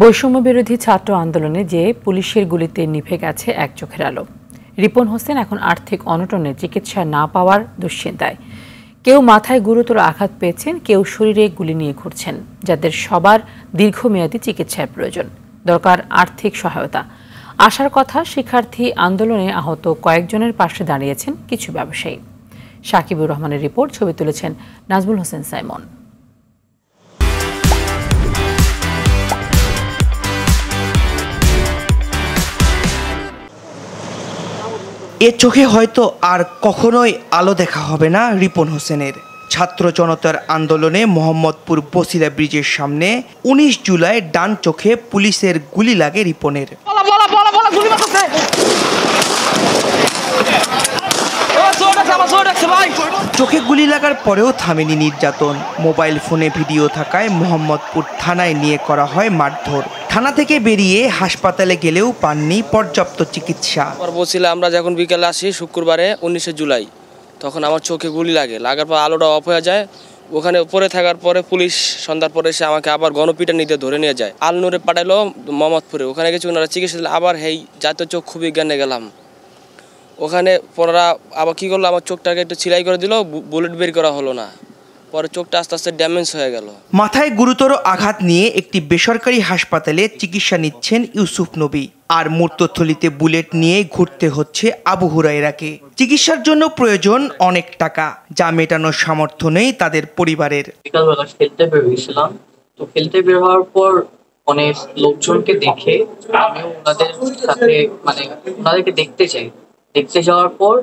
বৈষম্য বিরোধী ছাত্র আন্দোলনে যে পুলিশের গুলিতে নিভে গেছে এক চোখের আলো। রিপন হোসেন এখন আর্থিক অনটনে চিকিৎসা না পাওয়ার দুশ্চিন্তায়। কেউ মাথায় গুরুতর আঘাত পেয়েছেন, কেউ শরীরে গুলি নিয়ে ঘুরছেন। যাদের সবার দীর্ঘমেয়াদী চিকিৎসার প্রয়োজন, দরকার আর্থিক সহায়তা। আশার কথা, শিক্ষার্থী আন্দোলনে আহত কয়েকজনের পাশে দাঁড়িয়েছেন কিছু ব্যবসায়ী। সাকিবুর রহমানের রিপোর্ট, ছবি তুলেছেন নাজমুল হোসেন সাইমন। এ চোখে হয়তো আর কখনোই আলো দেখা হবে না রিপন হোসেনের। ছাত্র জনতার আন্দোলনে মোহাম্মদপুর বসিলা ব্রিজের সামনে ১৯ জুলাই ডান চোখে পুলিশের গুলি লাগে রিপনের। চোখে গুলি লাগার পরেও থামেনি নির্যাতন। মোবাইল ফোনে ভিডিও থাকায় মোহাম্মদপুর থানায় নিয়ে করা হয় মারধর। থানা থেকে বেরিয়ে হাসপাতালে গেলেও পাননি পর্যাপ্ত চিকিৎসা। বলছিলাম আমরা যখন বিকেলে আসি শুক্রবারে ১৯ জুলাই, তখন আমার চোখে গুলি লাগার পর আলোটা অফ হয়ে যায়। ওখানে পরে থাকার পরে পুলিশ সন্ধ্যার পরে এসে আমাকে আবার গণপিটানিতে ধরে নিয়ে যায়। আলনুরে পাঠালো মোহাম্মদপুরে। ওখানে গেছি, ওনারা চিকিৎসা দিলে। আবার জাতীয় চক্ষু বিজ্ঞানে গেলাম। ওখানে পরে আবার কী করলো, আমার চোখটাকে একটু ছিলাই করে দিল, বুলেট বের করা হলো না। পরে চোখটা আস্তে আস্তে ড্যামেজ হয়ে গেল। মাথায় গুরুতর আঘাত নিয়ে একটি বেসরকারি হাসপাতালে চিকিৎসা নিচ্ছেন ইউসুফ নবী। আর মূর্তথলিতে বুলেট নিয়ে ঘুরতে হচ্ছে আবু হুরায়রাকে। চিকিৎসার জন্য প্রয়োজন অনেক টাকা, যা মেটানোর সামর্থ্য নেই তাদের পরিবারের। বিকালবেলা খেলতে বের হয়েছিলাম, তো খেলতে বের হওয়ার পর অনেক লোকজনকে দেখে আমি ওনাদের সাথে ওনাদেরকে দেখতে যাওয়ার পর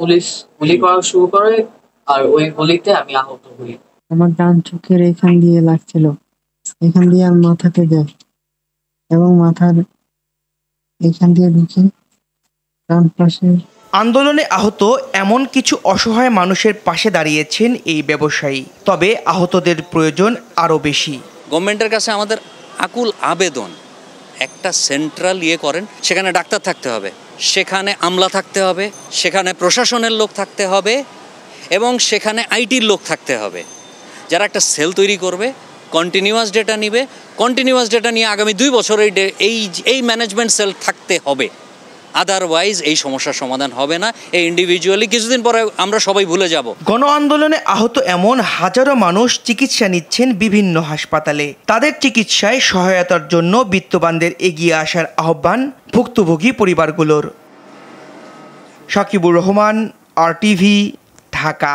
পুলিশ গুলি করা শুরু করে, আর ওই গুলিতে আমি আহত হই। আমার ডান চোখের এখান দিয়ে লাগছিল, এখান দিয়ে আর মাথাতে যায় এবং মাথার এখান দিয়ে ঢুকে ডান পাশে। আন্দোলনে আহত এমন কিছু অসহায় মানুষের পাশে দাঁড়িয়েছেন এই ব্যবসায়ী। তবে আহতদের প্রয়োজন আরও বেশি। গভর্নমেন্টের কাছে আমাদের আকুল আবেদন, একটা সেন্ট্রাল করেন, সেখানে ডাক্তার থাকতে হবে, সেখানে আমলা থাকতে হবে, সেখানে প্রশাসনের লোক থাকতে হবে এবং সেখানে আইটির লোক থাকতে হবে, যারা একটা সেল তৈরি করবে, কন্টিনিউয়াস ডেটা নিবে। কন্টিনিউয়াস ডেটা নিয়ে আগামী 2 বছর এই ম্যানেজমেন্ট সেল থাকতে হবে। আদারওয়াইজ এই সমস্যার সমাধান হবে না। এই ইন্ডিভিজুয়ালি কিছুদিন পরে আমরা সবাই ভুলে যাব। গণ আন্দোলনে আহত এমন হাজারো মানুষ চিকিৎসা নিচ্ছেন বিভিন্ন হাসপাতালে। তাদের চিকিৎসায় সহায়তার জন্য বিত্তবানদের এগিয়ে আসার আহ্বান ভুক্তভোগী পরিবারগুলোর। সাকিবুর রহমান, RTV, ঢাকা।